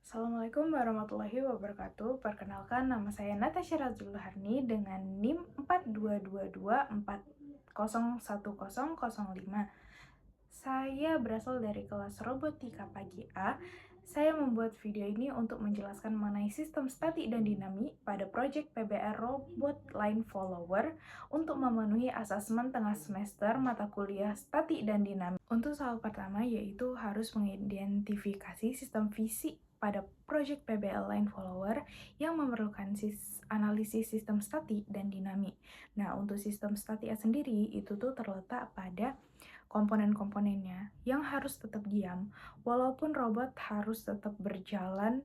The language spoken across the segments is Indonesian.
Assalamualaikum warahmatullahi wabarakatuh. Perkenalkan, nama saya Natasha Razulharni dengan NIM 4222401005. Saya berasal dari kelas Robotika Pagi A. Saya membuat video ini untuk menjelaskan mengenai sistem statik dan dinamik pada proyek PBR Robot Line Follower untuk memenuhi asesmen tengah semester mata kuliah statik dan dinamik. Untuk soal pertama yaitu harus mengidentifikasi sistem fisik pada proyek PBL Line Follower yang memerlukan analisis sistem statik dan dinamik. Nah, untuk sistem statik sendiri itu tuh terletak pada komponen-komponennya yang harus tetap diam, walaupun robot harus tetap berjalan,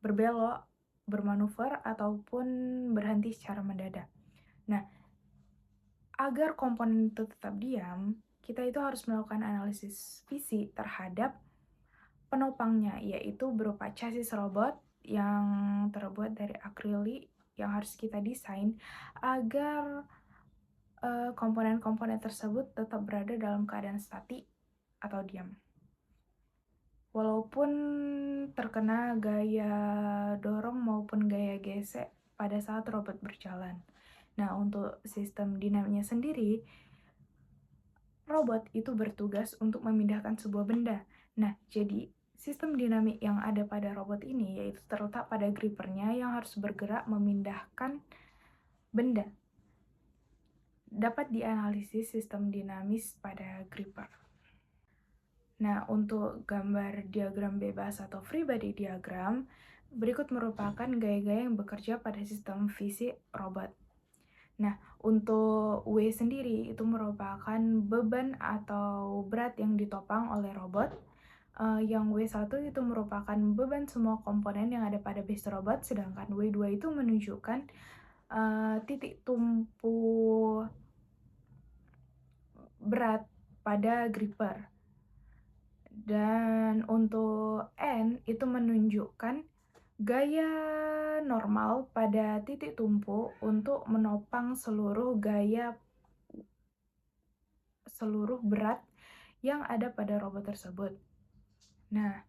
berbelok, bermanuver, ataupun berhenti secara mendadak. Nah, agar komponen itu tetap diam, kita itu harus melakukan analisis fisik terhadap penopangnya, yaitu berupa chassis robot yang terbuat dari akrilik yang harus kita desain agar komponen-komponen tersebut tetap berada dalam keadaan statik atau diam. Walaupun terkena gaya dorong maupun gaya gesek pada saat robot berjalan. Nah, untuk sistem dinamiknya sendiri, robot itu bertugas untuk memindahkan sebuah benda. Nah, jadi sistem dinamik yang ada pada robot ini yaitu terletak pada grippernya yang harus bergerak memindahkan benda. Dapat dianalisis sistem dinamis pada gripper. Nah, untuk gambar diagram bebas atau free body diagram, berikut merupakan gaya-gaya yang bekerja pada sistem fisik robot. Nah, untuk W sendiri itu merupakan beban atau berat yang ditopang oleh robot. Yang W1 itu merupakan beban semua komponen yang ada pada base robot, sedangkan W2 itu menunjukkan titik tumpu berat pada gripper. Dan untuk N itu menunjukkan gaya normal pada titik tumpu untuk menopang seluruh berat yang ada pada robot tersebut. Nah,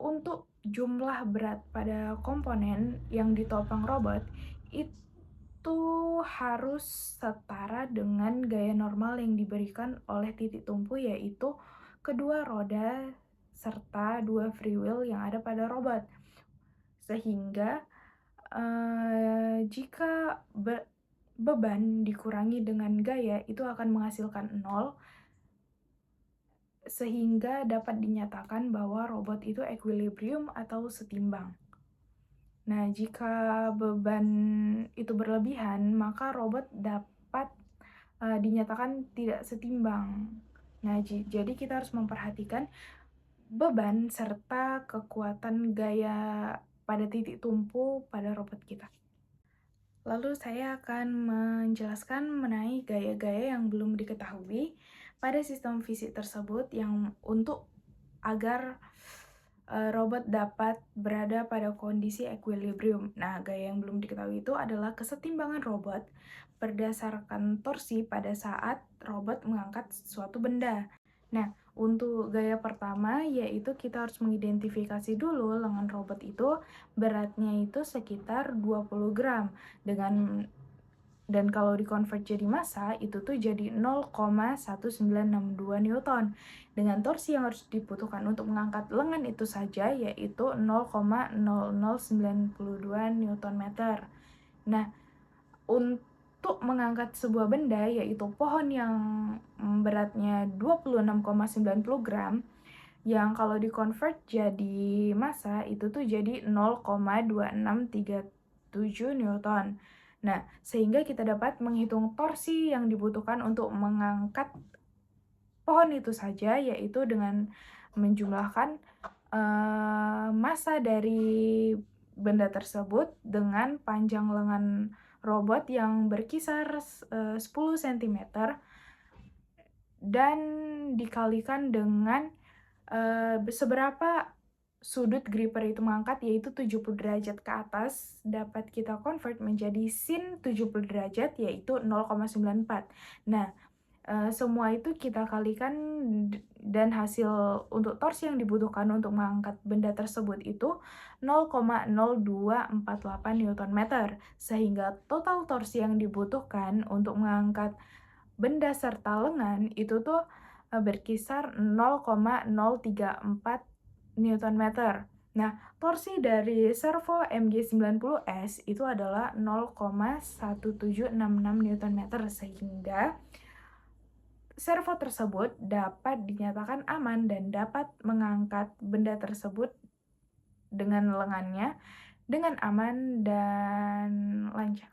untuk jumlah berat pada komponen yang ditopang robot itu harus setara dengan gaya normal yang diberikan oleh titik tumpu, yaitu kedua roda serta dua free wheel yang ada pada robot. Sehingga jika beban dikurangi dengan gaya itu akan menghasilkan 0, sehingga dapat dinyatakan bahwa robot itu equilibrium atau setimbang. Nah, jika beban itu berlebihan, maka robot dapat dinyatakan tidak setimbang. Nah, jadi kita harus memperhatikan beban serta kekuatan gaya pada titik tumpu pada robot kita. Lalu saya akan menjelaskan mengenai gaya-gaya yang belum diketahui pada sistem fisik tersebut yang untuk agar robot dapat berada pada kondisi equilibrium. Nah, gaya yang belum diketahui itu adalah kesetimbangan robot berdasarkan torsi pada saat robot mengangkat suatu benda. Nah, untuk gaya pertama yaitu kita harus mengidentifikasi dulu lengan robot itu beratnya itu sekitar 20 gram dan kalau dikonvert jadi massa itu tuh jadi 0,1962 Newton dengan torsi yang harus dibutuhkan untuk mengangkat lengan itu saja yaitu 0,0092 Newton meter. Nah, untuk mengangkat sebuah benda yaitu pohon yang beratnya 26,90 gram yang kalau dikonvert jadi massa itu tuh jadi 0,2637 Newton. Nah, sehingga kita dapat menghitung torsi yang dibutuhkan untuk mengangkat pohon itu saja, yaitu dengan menjumlahkan massa dari benda tersebut dengan panjang lengan robot yang berkisar 10 cm dan dikalikan dengan seberapa sudut gripper itu mengangkat, yaitu 70 derajat ke atas, dapat kita convert menjadi sin 70 derajat, yaitu 0,94. Nah, semua itu kita kalikan dan hasil untuk torsi yang dibutuhkan untuk mengangkat benda tersebut itu 0,0248 Newton meter, sehingga total torsi yang dibutuhkan untuk mengangkat benda serta lengan itu tuh, berkisar 0,034 Newton meter. Nah, torsi dari servo MG90S itu adalah 0,1766 Newton meter, sehingga servo tersebut dapat dinyatakan aman dan dapat mengangkat benda tersebut dengan lengannya dengan aman dan lancar.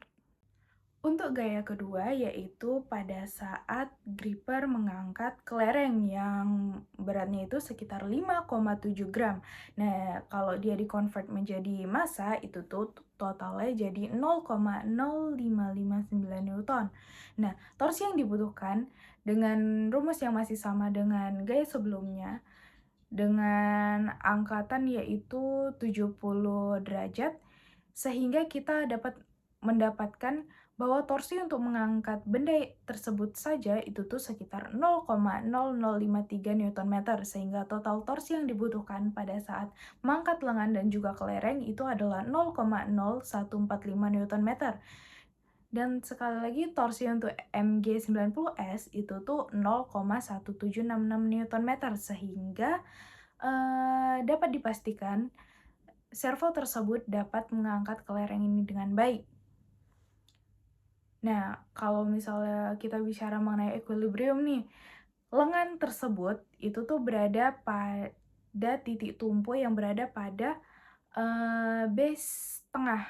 Untuk gaya kedua, yaitu pada saat gripper mengangkat kelereng yang beratnya itu sekitar 5,7 gram. Nah, kalau dia di-convert menjadi massa, itu tuh totalnya jadi 0,0559 Newton. Nah, torsi yang dibutuhkan dengan rumus yang masih sama dengan gaya sebelumnya, dengan angkatan yaitu 70 derajat, sehingga kita dapat mendapatkan bahwa torsi untuk mengangkat benda tersebut saja itu tuh sekitar 0,0053 Newton meter, sehingga total torsi yang dibutuhkan pada saat mengangkat lengan dan juga kelereng itu adalah 0,0145 Newton meter. Dan sekali lagi torsi untuk MG90S itu tuh 0,1766 Newton meter, sehingga dapat dipastikan servo tersebut dapat mengangkat kelereng ini dengan baik. Nah, kalau misalnya kita bicara mengenai equilibrium nih, lengan tersebut itu tuh berada pada titik tumpu yang berada pada base tengah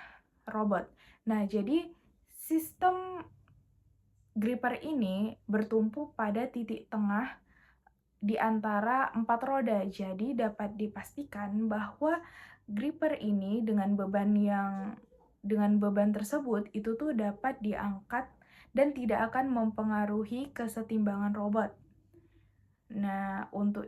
robot. Nah, jadi sistem gripper ini bertumpu pada titik tengah di antara 4 roda. Jadi dapat dipastikan bahwa gripper ini dengan beban tersebut itu tuh dapat diangkat dan tidak akan mempengaruhi kesetimbangan robot. Nah, untuk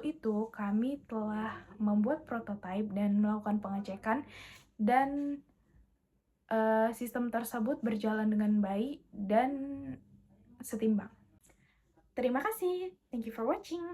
itu kami telah membuat prototipe dan melakukan pengecekan, dan sistem tersebut berjalan dengan baik dan setimbang. Terima kasih. Thank you for watching.